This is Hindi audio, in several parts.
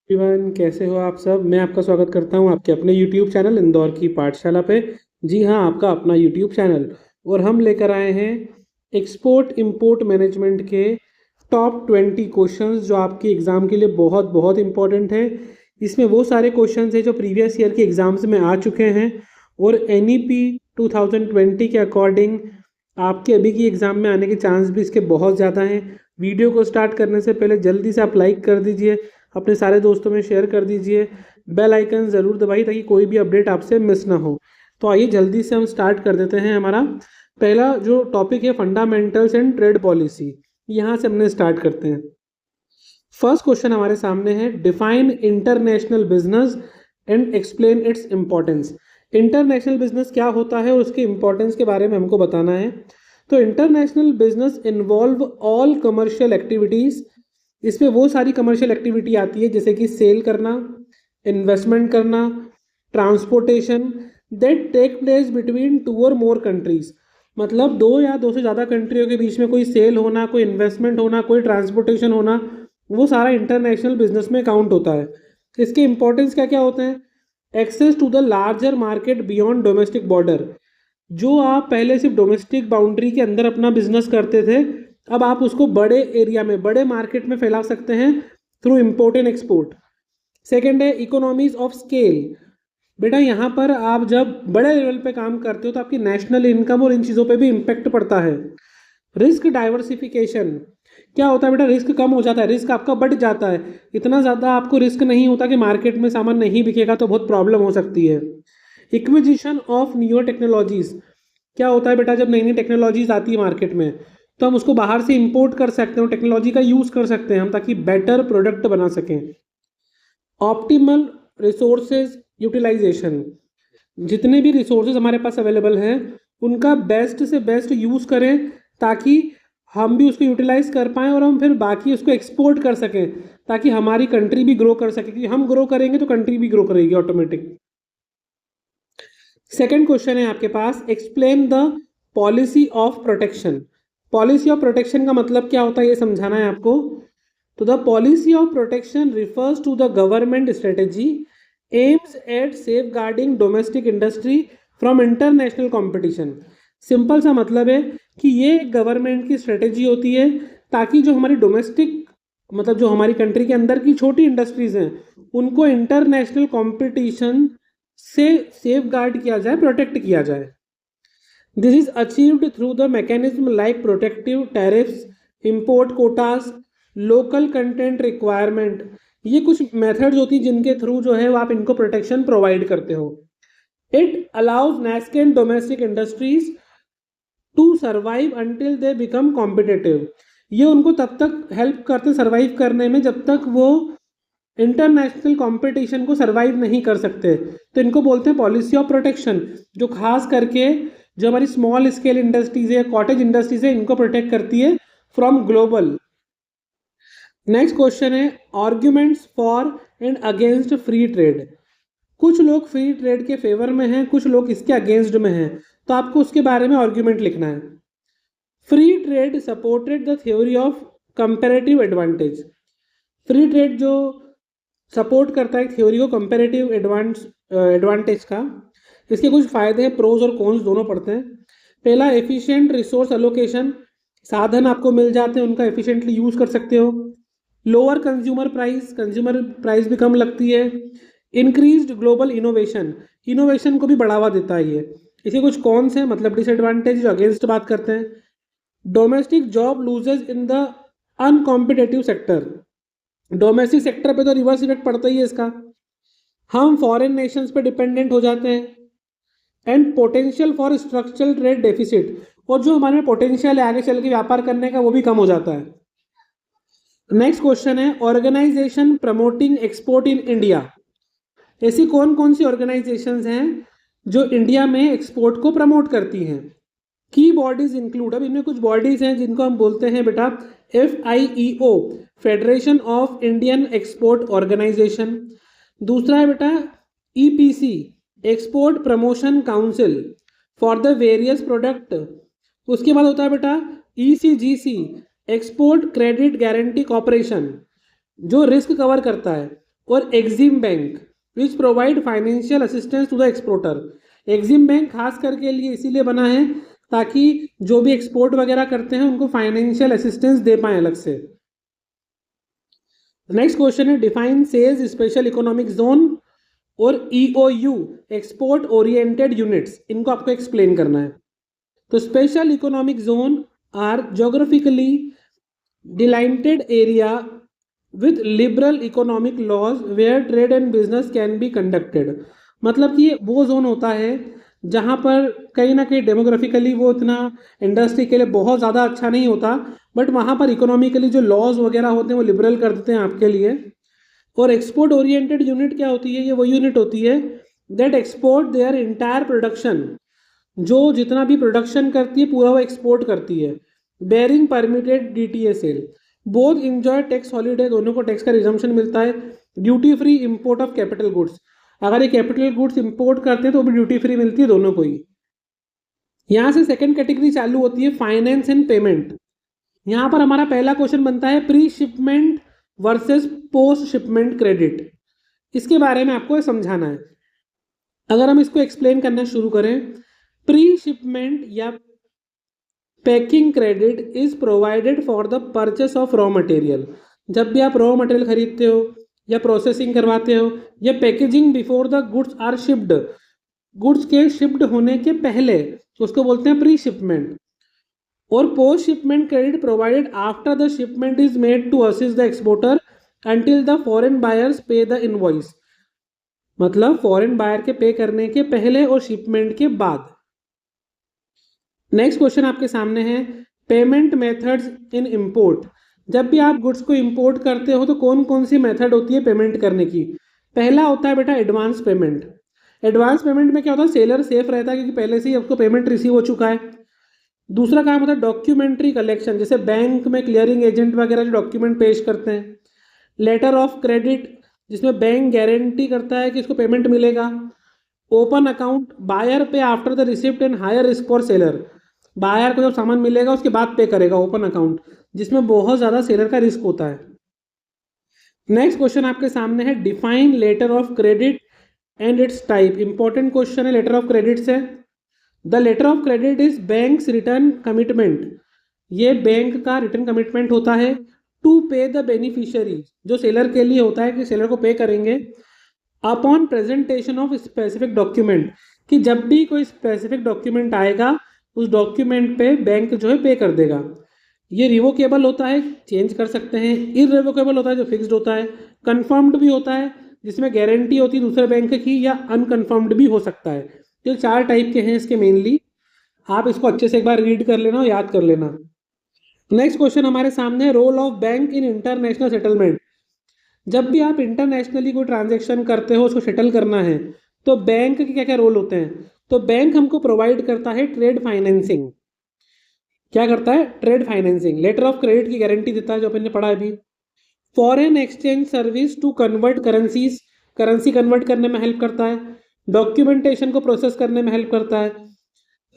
एवरीवन, कैसे हो आप सब। मैं आपका स्वागत करता हूं आपके अपने यूट्यूब चैनल इंदौर की पाठशाला पे। जी हाँ, आपका अपना यूट्यूब चैनल। और हम लेकर आए हैं एक्सपोर्ट इंपोर्ट मैनेजमेंट के टॉप 20 क्वेश्चंस जो आपके एग्ज़ाम के लिए बहुत बहुत इंपॉर्टेंट है। इसमें वो सारे क्वेश्चंस हैं जो प्रीवियस ईयर के एग्ज़ाम्स में आ चुके हैं और NEP 2020 के अकॉर्डिंग आपके अभी की एग्ज़ाम में आने के चांस भी इसके बहुत ज़्यादा हैं। वीडियो को स्टार्ट करने से पहले जल्दी से आप लाइक कर दीजिए, अपने सारे दोस्तों में शेयर कर दीजिए, बेल आइकन ज़रूर दबाइए ताकि कोई भी अपडेट आपसे मिस ना हो। तो आइए जल्दी से हम स्टार्ट कर देते हैं। हमारा पहला जो टॉपिक है फंडामेंटल्स एंड ट्रेड पॉलिसी, यहाँ से हमने स्टार्ट करते हैं। फर्स्ट क्वेश्चन हमारे सामने है, define international business and explain its importance. International business क्या होता है और उसके इंपॉर्टेंस के बारे में हमको बताना है। तो international business involve all commercial activities. इसमें वो सारी कमर्शियल एक्टिविटी आती है जैसे कि सेल करना, इन्वेस्टमेंट करना, transportation that take place between two और मोर कंट्रीज। मतलब दो या दो से ज़्यादा कंट्रियों के बीच में कोई सेल होना, कोई इन्वेस्टमेंट होना, कोई ट्रांसपोर्टेशन होना, वो सारा इंटरनेशनल बिजनेस में काउंट होता है। इसके इंपॉर्टेंस क्या क्या होते हैं? Access to the larger market beyond domestic border. जो आप पहले सिर्फ डोमेस्टिक बाउंड्री के अंदर अपना बिजनेस करते थे, अब आप उसको बड़े एरिया में, बड़े मार्केट में फैला सकते हैं through import and export. Second है इकोनॉमीज ऑफ स्केल। बेटा यहाँ पर आप जब बड़े लेवल पे काम करते हो तो आपकी नेशनल इनकम और इन चीज़ों पे भी इम्पेक्ट पड़ता है। Risk diversification. क्या होता है बेटा? रिस्क कम हो जाता है, रिस्क आपका बढ़ जाता है। इतना ज़्यादा आपको रिस्क नहीं होता कि मार्केट में सामान नहीं बिकेगा तो बहुत प्रॉब्लम हो सकती है। Acquisition of new technologies. क्या होता है बेटा? जब नई नई टेक्नोलॉजीज आती है मार्केट में तो हम उसको बाहर से इंपोर्ट कर सकते हैं, टेक्नोलॉजी का यूज़ कर सकते हैं हम ताकि बेटर प्रोडक्ट बना सकें। Optimal resources utilization. जितने भी रिसोर्सेज हमारे पास अवेलेबल हैं उनका बेस्ट से बेस्ट यूज़ करें ताकि हम भी उसको यूटिलाइज कर पाएँ और हम फिर बाकी उसको एक्सपोर्ट कर सकें ताकि हमारी कंट्री भी ग्रो कर सके, क्योंकि हम ग्रो करेंगे तो कंट्री भी ग्रो करेगी ऑटोमेटिक। सेकेंड क्वेश्चन है आपके पास, explain the policy of protection. Policy of protection का मतलब क्या होता है ये समझाना है आपको। तो the policy of protection refers to the government strategy aims at safeguarding domestic industry from international competition. Simple सा मतलब है कि ये गवर्नमेंट की स्ट्रेटेजी होती है ताकि जो हमारी डोमेस्टिक, मतलब जो हमारी कंट्री के अंदर की छोटी इंडस्ट्रीज हैं, उनको इंटरनेशनल कंपटीशन से सेफ गार्ड किया जाए, प्रोटेक्ट किया जाए। This is achieved through the mechanism like protective tariffs, import quotas, local content requirement. ये कुछ मेथड्स होती हैं जिनके थ्रू जो है वो आप इनको प्रोटेक्शन प्रोवाइड करते हो। It allows nascent domestic industries to survive until they become competitive. ये उनको तब तक हेल्प करते सर्वाइव करने में जब तक वो इंटरनेशनल कंपटीशन को सर्वाइव नहीं कर सकते। तो इनको बोलते हैं पॉलिसी ऑफ प्रोटेक्शन, जो खास करके जो हमारी स्मॉल स्केल इंडस्ट्रीज है, कॉटेज इंडस्ट्रीज है, इनको प्रोटेक्ट करती है फ्रॉम ग्लोबल। नेक्स्ट क्वेश्चन है, arguments for and against free trade. कुछ लोग फ्री ट्रेड के फेवर में हैं, कुछ लोग इसके अगेंस्ट में हैं, तो आपको उसके बारे में आर्ग्यूमेंट लिखना है। Free trade supported the theory of comparative advantage. Free trade जो सपोर्ट करता है थ्योरी को कंपेरेटिव एडवांटेज का। इसके कुछ फ़ायदे हैं, प्रोज और कॉन्स दोनों पढ़ते हैं। पहला, एफिशिएंट रिसोर्स एलोकेशन। साधन आपको मिल जाते हैं, उनका एफिशिएंटली यूज़ कर सकते हो। लोअर कंज्यूमर प्राइस भी कम लगती है। इंक्रीज्ड ग्लोबल इनोवेशन, इनोवेशन को भी बढ़ावा देता है ये। इसके कुछ कॉन्स हैं, मतलब डिसएडवांटेज जो अगेंस्ट बात करते हैं। Domestic job loses in the uncompetitive sector. Domestic sector पे तो रिवर्स इफेक्ट पड़ता ही है इसका, हम फॉरेन नेशंस पे डिपेंडेंट हो जाते हैं। And potential for structural trade deficit, और जो हमारे में पोटेंशियल है आगे चल के व्यापार करने का वो भी कम हो जाता है। नेक्स्ट क्वेश्चन है, organization promoting export in India. ऐसी कौन कौन सी ऑर्गेनाइजेशंस हैं जो इंडिया में एक्सपोर्ट को प्रमोट करती हैं? की बॉडीज इंक्लूड, अब इनमें कुछ बॉडीज हैं जिनको हम बोलते हैं बेटा FIEO, federation of Indian export organisation. दूसरा है बेटा EPC, export promotion council for the various product. उसके बाद होता है बेटा ECGC, export credit guarantee corporation, जो रिस्क कवर करता है। और EXIM bank which provide financial assistance to the exporter. EXIM bank खास करके लिए इसीलिए बना है ताकि जो भी एक्सपोर्ट वगैरह करते हैं उनको फाइनेंशियल असिस्टेंस दे पाए अलग से। नेक्स्ट क्वेश्चन है define sales special economic zone और EOU एक्सपोर्ट ओरिएंटेड यूनिट्स, इनको आपको एक्सप्लेन करना है। तो special economic zone are geographically delighted area with liberal economic laws where trade and business can be conducted. मतलब कि वो जोन होता है जहाँ पर कहीं ना कहीं डेमोग्राफिकली वो इतना इंडस्ट्री के लिए बहुत ज़्यादा अच्छा नहीं होता, बट वहाँ पर इकोनॉमिकली जो लॉज वगैरह होते हैं वो लिबरल कर देते हैं आपके लिए। और एक्सपोर्ट ओरिएंटेड यूनिट क्या होती है? ये वो यूनिट होती है that export their entire production, जो जितना भी प्रोडक्शन करती है पूरा वो एक्सपोर्ट करती है। Barring permitted DTA sale, both enjoy tax holiday, दोनों को टैक्स का रिजम्पशन मिलता है। Duty free import of capital goods, अगर ये कैपिटल गुड्स इंपोर्ट करते हैं तो भी ड्यूटी फ्री मिलती है दोनों को ही। यहाँ से सेकंड कैटेगरी चालू होती है फाइनेंस एंड पेमेंट। यहाँ पर हमारा पहला क्वेश्चन बनता है pre shipment versus post shipment credit. इसके बारे में आपको समझाना है। अगर हम इसको एक्सप्लेन करना शुरू करें, प्री शिपमेंट या packing credit is provided for the purchase of raw material. जब भी आप रॉ मटेरियल खरीदते हो या प्रोसेसिंग करवाते हो या packaging before the goods are shipped, goods के शिप्ड होने के पहले, तो उसको बोलते हैं प्री शिपमेंट। और post shipment credit provided after the shipment is made to assist the exporter until the foreign buyers pay the invoice. मतलब फॉरेन बायर के पे करने के पहले और शिपमेंट के बाद। नेक्स्ट क्वेश्चन आपके सामने है पेमेंट मेथड्स इन इंपोर्ट। जब भी आप गुड्स को इंपोर्ट करते हो तो कौन कौन सी मेथड होती है पेमेंट करने की? पहला होता है बेटा एडवांस पेमेंट। एडवांस पेमेंट में क्या होता है? सेलर सेफ रहता है क्योंकि पहले से ही आपको पेमेंट रिसीव हो चुका है। दूसरा काम होता है डॉक्यूमेंट्री कलेक्शन, जैसे बैंक में क्लियरिंग एजेंट वगैरह जो डॉक्यूमेंट पेश करते हैं। लेटर ऑफ क्रेडिट, जिसमें बैंक गारंटी करता है कि इसको पेमेंट मिलेगा। Open account, buyer pay after the receipt and higher risk for seller, buyer को जब सामान मिलेगा उसके बाद पे करेगा। ओपन अकाउंट, जिसमें बहुत ज़्यादा सेलर का रिस्क होता है। नेक्स्ट क्वेश्चन आपके सामने है define letter of credit and its type. Important question है लेटर ऑफ क्रेडिट से। The letter of credit is bank's return commitment, ये बैंक का रिटर्न कमिटमेंट होता है टू पे द बेनिफिशियरी, जो सेलर के लिए होता है कि सेलर को पे करेंगे upon presentation of specific document, कि जब भी कोई स्पेसिफिक डॉक्यूमेंट आएगा उस डॉक्यूमेंट पे बैंक जो है पे कर देगा। ये रिवोकेबल होता है, चेंज कर सकते हैं। इररिवोकेबल होता है जो फिक्स्ड होता है। कन्फर्म्ड भी होता है जिसमें गारंटी होती है दूसरे बैंक की, या अनकन्फर्म्ड भी हो सकता है। तो 4 टाइप के हैं इसके मेनली। आप इसको अच्छे से एक बार रीड कर लेना और याद कर लेना। नेक्स्ट क्वेश्चन हमारे सामने है role of bank in international settlement. जब भी आप इंटरनेशनली कोई ट्रांजेक्शन करते हो उसको सेटल करना है तो बैंक के क्या क्या रोल होते हैं? तो बैंक हमको प्रोवाइड करता है ट्रेड फाइनेंसिंग। क्या करता है? Trade financing. Letter of credit की गारंटी देता है जो अपन ने पढ़ा अभी। Foreign exchange service to convert currencies, currency convert करने में हेल्प करता है। डॉक्यूमेंटेशन को प्रोसेस करने में हेल्प करता है।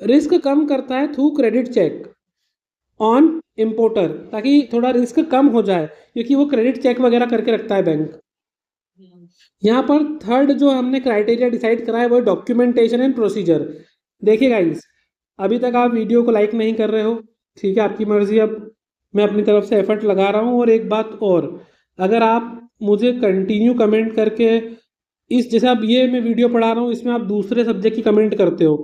रिस्क कम करता है through credit check on importer, ताकि थोड़ा रिस्क कम हो जाए क्योंकि वो क्रेडिट चेक वगैरह करके रखता है बैंक। यहाँ पर थर्ड जो हमने क्राइटेरिया डिसाइड करा है वो डॉक्यूमेंटेशन एंड प्रोसीजर। देखिए गाइस, अभी तक आप वीडियो को लाइक नहीं कर रहे हो, ठीक है, आपकी मर्जी। अब मैं अपनी तरफ से एफर्ट लगा रहा हूँ। और एक बात और, अगर आप मुझे कंटिन्यू कमेंट करके इस जैसे अब ये मैं वीडियो पढ़ा रहा हूँ इसमें आप दूसरे सब्जेक्ट की कमेंट करते हो,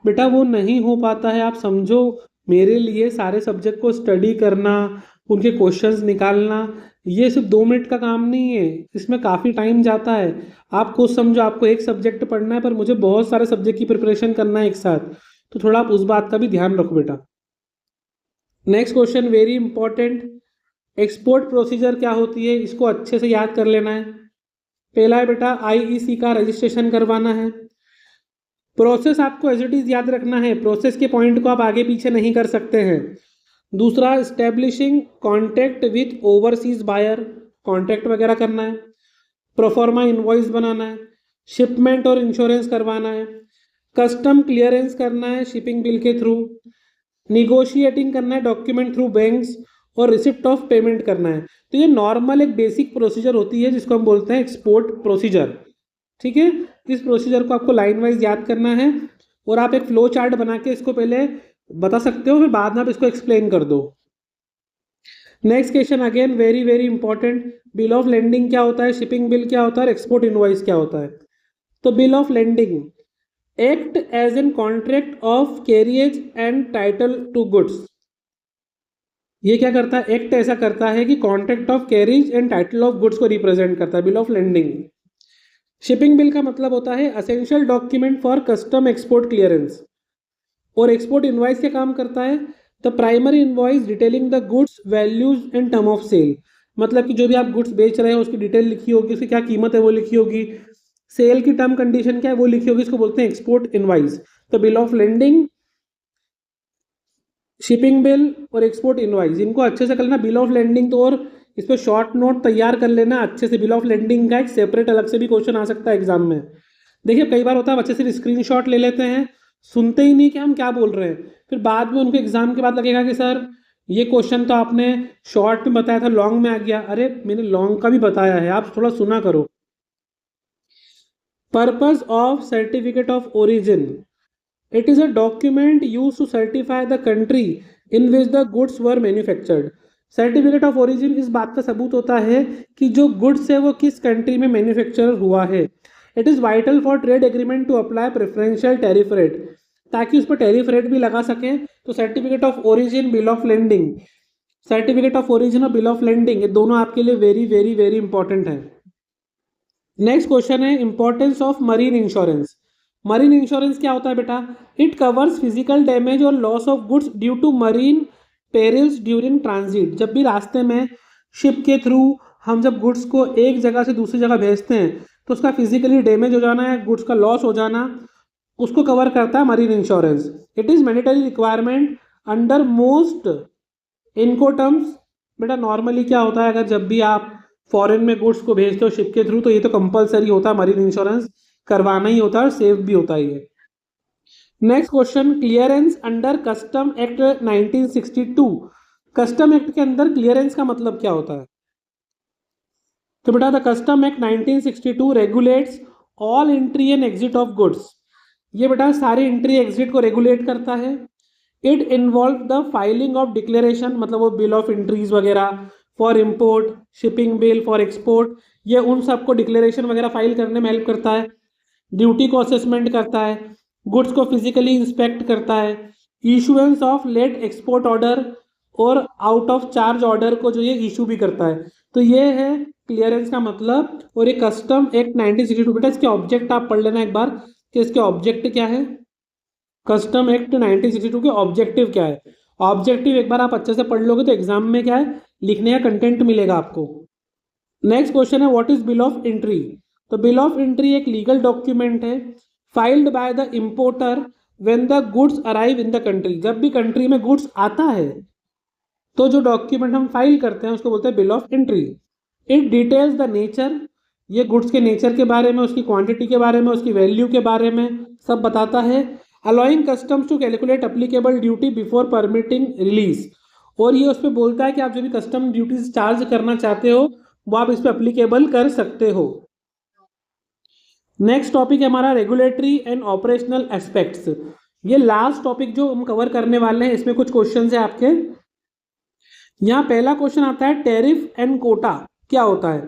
बेटा वो नहीं हो पाता है। आप समझो, मेरे लिए सारे सब्जेक्ट को स्टडी करना, उनके क्वेश्चंस निकालना, ये सिर्फ 2 मिनट का काम नहीं है, इसमें काफ़ी टाइम जाता है। आप खुद समझो, आपको एक सब्जेक्ट पढ़ना है पर मुझे बहुत सारे सब्जेक्ट की प्रिपरेशन करना है एक साथ, तो थोड़ा आप उस बात का भी ध्यान रखो बेटा। Next question very important, export procedure क्या होती है, इसको अच्छे से याद कर लेना है। पहला है बेटा IEC का रजिस्ट्रेशन करवाना है। प्रोसेस आपको एज इट इज याद रखना है, प्रोसेस के पॉइंट को आप आगे पीछे नहीं कर सकते हैं। दूसरा establishing contact with overseas buyer, contact वगैरह करना है। प्रोफॉर्मा इनवॉइस बनाना है। शिपमेंट और इंश्योरेंस करवाना है। कस्टम क्लियरेंस करना है शिपिंग बिल के थ्रू। निगोशिएटिंग करना है डॉक्यूमेंट थ्रू बैंक्स। और रिसिप्ट ऑफ पेमेंट करना है। तो ये नॉर्मल एक बेसिक प्रोसीजर होती है जिसको हम बोलते हैं एक्सपोर्ट प्रोसीजर। ठीक है, इस प्रोसीजर को आपको लाइन वाइज याद करना है और आप एक फ्लो चार्ट बना के इसको पहले बता सकते हो, फिर बाद में आप इसको एक्सप्लेन कर दो। Next question again very very important, bill of lending क्या होता है, शिपिंग बिल क्या होता है, एक्सपोर्ट इनवॉइस क्या होता है। तो bill of lending act as an contract of carriage and title to goods. ये क्या करता है, एक्ट ऐसा करता है कि contract of carriage and title of goods को रिप्रेजेंट करता है, bill of lending. Shipping bill का मतलब होता है essential document for custom export clearance. और एक्सपोर्ट इनवॉइस क्या काम करता है, the primary invoice detailing the goods values and term of cell. मतलब कि जो भी आप गुड्स बेच रहे हो उसकी डिटेल लिखी होगी, उसकी क्या कीमत है वो लिखी होगी, सेल की टर्म कंडीशन क्या है वो लिखी होगी, इसको बोलते हैं एक्सपोर्ट इनवॉइस। तो bill of lending, shipping bill और एक्सपोर्ट इनवॉइस, इनको अच्छे से कर लेना। बिल ऑफ लेंडिंग तो और इस पर शॉर्ट नोट तैयार कर लेना अच्छे से। बिल ऑफ लेंडिंग का एक सेपरेट अलग से भी क्वेश्चन आ सकता है एग्जाम में। देखिए कई बार होता है बच्चे सिर्फ स्क्रीनशॉट ले लेते हैं, सुनते ही नहीं कि हम क्या बोल रहे हैं, फिर बाद में उनको एग्जाम के बाद लगेगा कि सर ये क्वेश्चन तो आपने शॉर्ट में बताया था, लॉन्ग में आ गया। अरे मैंने लॉन्ग का भी बताया है, आप थोड़ा सुना करो। Purpose of certificate of origin, it is a document use to certify the country in which the goods were manufactured. Certificate of origin इस बात का सबूत होता है कि जो गुड्स है वो किस कंट्री में मैन्युफैक्चर हुआ है। It is vital for trade agreement to apply preferential tariff rate, ताकि उस पर टैरिफ रेट भी लगा सकें। तो certificate of origin, bill of lending, certificate of origin और बिल ऑफ लेंडिंग ये दोनों आपके लिए वेरी वेरी वेरी इंपॉर्टेंट है। नेक्स्ट क्वेश्चन है importance of marine insurance. Marine insurance क्या होता है बेटा, इट कवर्स फिजिकल डैमेज और loss of goods due to marine perils during transit. जब भी रास्ते में शिप के थ्रू हम जब गुड्स को एक जगह से दूसरी जगह भेजते हैं तो उसका फिजिकली डैमेज हो जाना है, गुड्स का लॉस हो जाना, उसको कवर करता है marine insurance. It is mandatory requirement under most Incoterms. बेटा नॉर्मली क्या होता है, अगर जब भी आप फॉरेन में गुड्स को भेजते हो शिप के थ्रू तो ये तो कंपलसरी होता है, मरीन इंश्योरेंस करवाना ही होता है और सेफ भी होता है ये। Next question, clearance under custom act 1962। Custom act के अंदर क्लियरेंस का मतलब क्या होता है। तो बेटा the custom act 1962 regulates all entry and exit of goods. ये बेटा सारी एंट्री एग्जिट को रेगुलेट करता है। It involve the filing of declaration, मतलब वो बिल ऑफ एंट्रीज वगैरह for import, shipping bill for export, ये उन सबको डिक्लेरेशन वगैरह फाइल करने में हेल्प करता है। ड्यूटी को असेसमेंट करता है, गुड्स को फिजिकली इंस्पेक्ट करता है, issuance of let export order और आउट ऑफ चार्ज ऑर्डर को जो ये इशू भी करता है। तो ये है क्लियरेंस का मतलब। और ये कस्टम एक्ट 1962 बेटा इसके ऑब्जेक्ट आप पढ़ लेना एक बार कि इसके ऑब्जेक्ट क्या है। कस्टम एक्ट 1962 के ऑब्जेक्टिव क्या है, ऑब्जेक्टिव एक बार आप अच्छे से पढ़ लोगे तो एग्जाम में क्या है लिखने का कंटेंट मिलेगा आपको। नेक्स्ट क्वेश्चन है what is bill of entry. तो बिल ऑफ एंट्री एक लीगल डॉक्यूमेंट है filed by the importer when the goods arrive in the country. जब भी कंट्री में गुड्स आता है तो जो डॉक्यूमेंट हम फाइल करते हैं उसको बोलते हैं bill of entry. It details the nature, ये गुड्स के नेचर के बारे में, उसकी क्वांटिटी के बारे में, उसकी वैल्यू के बारे में सब बताता है। Allowing customs to calculate applicable duty before permitting release. और ये उस पर बोलता है कि आप जो भी कस्टम ड्यूटीज चार्ज करना चाहते हो वो आप इस पर अप्लीकेबल कर सकते हो। नेक्स्ट टॉपिक है हमारा रेगुलेटरी एंड ऑपरेशनल एस्पेक्ट्स। ये लास्ट टॉपिक जो हम कवर करने वाले हैं, इसमें कुछ क्वेश्चन है आपके। यहाँ पहला क्वेश्चन आता है टैरिफ एंड कोटा क्या होता है।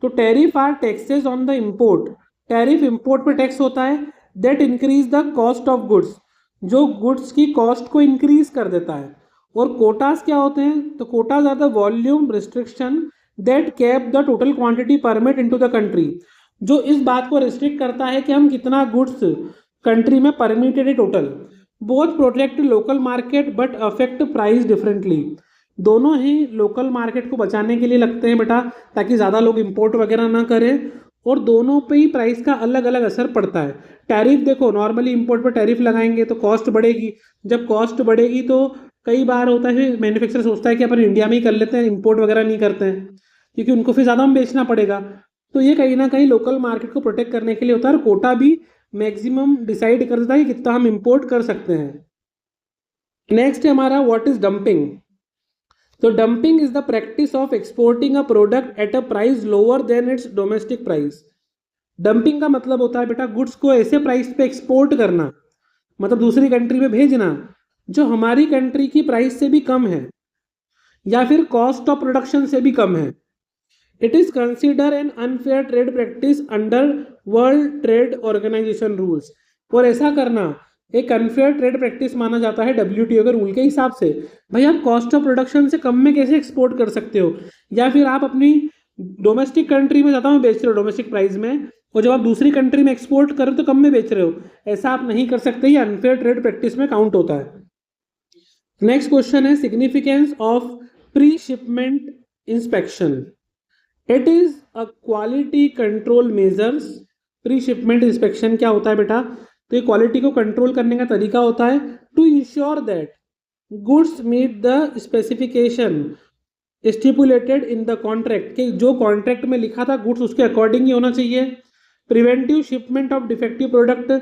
तो tariff are taxes on the import, tariff import पे टैक्स होता है that increase the cost of goods, जो गुड्स की कॉस्ट को इंक्रीज कर देता है। और कोटास क्या होते हैं, तो quotas are the volume restriction that cap the total quantity permit into the country, जो इस बात को रिस्ट्रिक्ट करता है कि हम कितना गुड्स कंट्री में परमिटेड है total. Both protect local market but affect price differently, दोनों ही लोकल मार्केट को बचाने के लिए लगते हैं बेटा, ताकि ज़्यादा लोग इंपोर्ट वगैरह ना करें, और दोनों पे ही प्राइस का अलग अलग असर पड़ता है। टैरिफ देखो, नॉर्मली इंपोर्ट पर टैरिफ लगाएंगे तो कॉस्ट बढ़ेगी, जब कॉस्ट बढ़ेगी तो कई बार होता है मैन्युफैक्चरर सोचता है कि अपन इंडिया में ही कर लेते हैं, इंपोर्ट वगैरह नहीं करते हैं, क्योंकि उनको फिर ज़्यादा में बेचना पड़ेगा। तो ये कहीं ना कहीं लोकल मार्केट को प्रोटेक्ट करने के लिए होता है। और कोटा भी मैक्सिमम डिसाइड कर देता है कि कितना हम इंपोर्ट कर सकते हैं। नेक्स्ट है हमारा व्हाट इज डंपिंग। तो dumping is the practice of exporting a product at a price lower than it's domestic price. Dumping का मतलब होता है बेटा गुड्स को ऐसे प्राइस पे एक्सपोर्ट करना, मतलब दूसरी कंट्री में भेजना जो हमारी कंट्री की प्राइस से भी कम है या फिर कॉस्ट ऑफ प्रोडक्शन से भी कम है। It is consider an unfair trade practice under world trade organisation rules. और ऐसा करना एक अनफेयर ट्रेड प्रैक्टिस माना जाता है WTO के रूल के हिसाब से। भाई आप कॉस्ट ऑफ प्रोडक्शन से कम में कैसे एक्सपोर्ट कर सकते हो, या फिर आप अपनी डोमेस्टिक कंट्री में जाता हूँ बेच रहे हो डोमेस्टिक प्राइस में, और जब आप दूसरी कंट्री में एक्सपोर्ट कर रहे हो तो कम में बेच रहे हो, ऐसा आप नहीं कर सकते, ये अनफेयर ट्रेड प्रैक्टिस में काउंट होता है। नेक्स्ट क्वेश्चन है significance of pre shipment inspection. It is a quality control measures. Pre shipment inspection क्या होता है बेटा, तो ये क्वालिटी को कंट्रोल करने का तरीका होता है to ensure that goods meet the specification stipulated in the contract, कि जो कॉन्ट्रैक्ट में लिखा था गुड्स उसके अकॉर्डिंग ही होना चाहिए। Preventive shipment of defective product,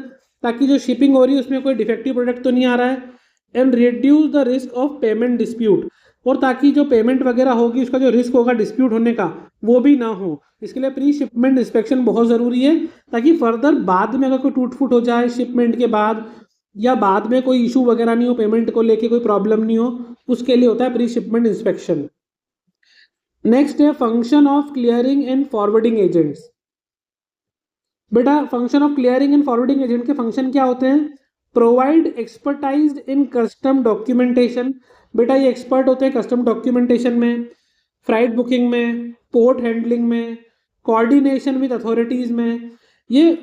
ताकि जो शिपिंग हो रही है उसमें कोई डिफेक्टिव प्रोडक्ट तो नहीं आ रहा है। And reduce the risk of payment dispute, और ताकि जो पेमेंट वगैरह होगी उसका जो रिस्क होगा डिस्प्यूट होने का वो भी ना हो। इसके लिए प्री शिपमेंट इंस्पेक्शन बहुत ज़रूरी है, ताकि फर्दर बाद में अगर कोई टूट फूट हो जाए शिपमेंट के बाद, या बाद में कोई इशू वगैरह नहीं हो, पेमेंट को लेके कोई प्रॉब्लम नहीं हो, उसके लिए होता है प्री शिपमेंट इंस्पेक्शन। नेक्स्ट है function of clearing and forwarding agents. बेटा function of clearing and forwarding agent के फंक्शन क्या होते हैं, provide expertise in custom documentation. बेटा ये एक्सपर्ट होते हैं कस्टम डॉक्यूमेंटेशन में, फ्लाइट बुकिंग में, पोर्ट हैंडलिंग में, कोऑर्डिनेशन विद अथॉरिटीज़ में। ये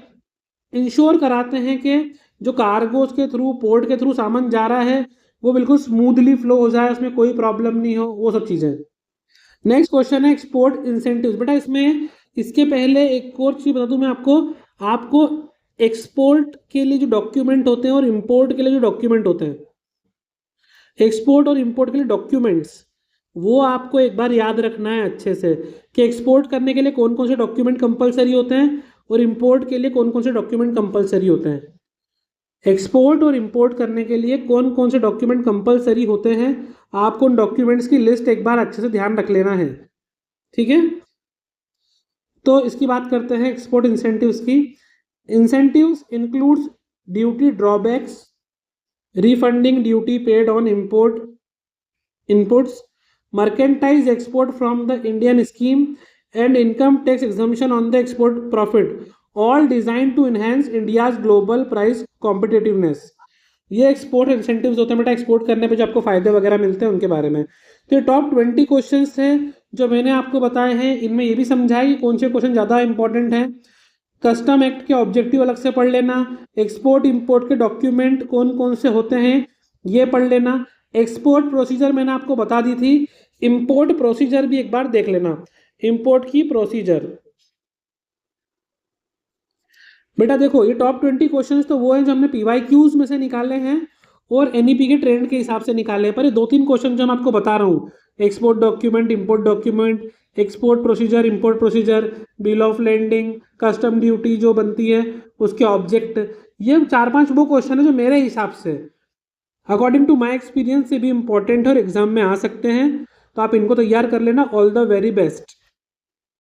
इंश्योर कराते हैं कि जो कार्गोज के थ्रू पोर्ट के थ्रू सामान जा रहा है वो बिल्कुल स्मूथली फ्लो हो जाए, उसमें कोई प्रॉब्लम नहीं हो, वो सब चीज़ें। नेक्स्ट क्वेश्चन है एक्सपोर्ट इंसेंटिव्स। बेटा इसमें इसके पहले एक और चीज़ बता दूं मैं आपको, आपको एक्सपोर्ट के लिए जो डॉक्यूमेंट होते हैं और इंपोर्ट के लिए जो डॉक्यूमेंट होते हैं, एक्सपोर्ट और इंपोर्ट के लिए डॉक्यूमेंट्स, वो आपको एक बार याद रखना है अच्छे से कि एक्सपोर्ट करने के लिए कौन कौन से डॉक्यूमेंट कंपलसरी होते हैं और इंपोर्ट के लिए कौन कौन से डॉक्यूमेंट कंपलसरी होते हैं। एक्सपोर्ट और इंपोर्ट करने के लिए कौन कौन से डॉक्यूमेंट कंपलसरी होते हैं, आपको उन डॉक्यूमेंट्स की लिस्ट एक बार अच्छे से ध्यान रख लेना है, ठीक है। तो इसकी बात करते हैं एक्सपोर्ट इंसेंटिव्स की। Incentives includes duty drawbacks, refunding duty paid on inputs, mercantile export from the Indian scheme, and income tax exemption on the export profit, all designed to enhance India's global price competitiveness। ये एक्सपोर्ट इंसेंटिव्स होते हैं बेटा, एक्सपोर्ट करने पे जो आपको फायदे वगैरह मिलते हैं उनके बारे में। तो ये टॉप 20 क्वेश्चंस थे जो मैंने आपको बताए हैं। इनमें ये भी समझा कि कौन से क्वेश्चन ज़्यादा इंपॉर्टेंट हैं। कस्टम एक्ट के ऑब्जेक्टिव अलग से पढ़ लेना, एक्सपोर्ट इंपोर्ट के डॉक्यूमेंट कौन कौन से होते हैं ये पढ़ लेना, एक्सपोर्ट प्रोसीजर मैंने आपको बता दी थी, इंपोर्ट प्रोसीजर भी एक बार देख लेना, इंपोर्ट की प्रोसीजर। बेटा देखो ये टॉप 20 क्वेश्चंस तो वो हैं जो हमने PYQs में से निकाले हैं और NEP के ट्रेंड के हिसाब से निकाले हैं, पर ये 2-3 क्वेश्चन जो मैं आपको बता रहा हूँ, export document, import document, export procedure, import procedure, bill of landing, custom duty जो बनती है उसके ऑब्जेक्ट, ये 4-5 वो क्वेश्चन है जो मेरे हिसाब से अकॉर्डिंग टू माई एक्सपीरियंस से भी इंपॉर्टेंट है और एग्जाम में आ सकते हैं। तो आप इनको तैयार कर लेना। All the very best.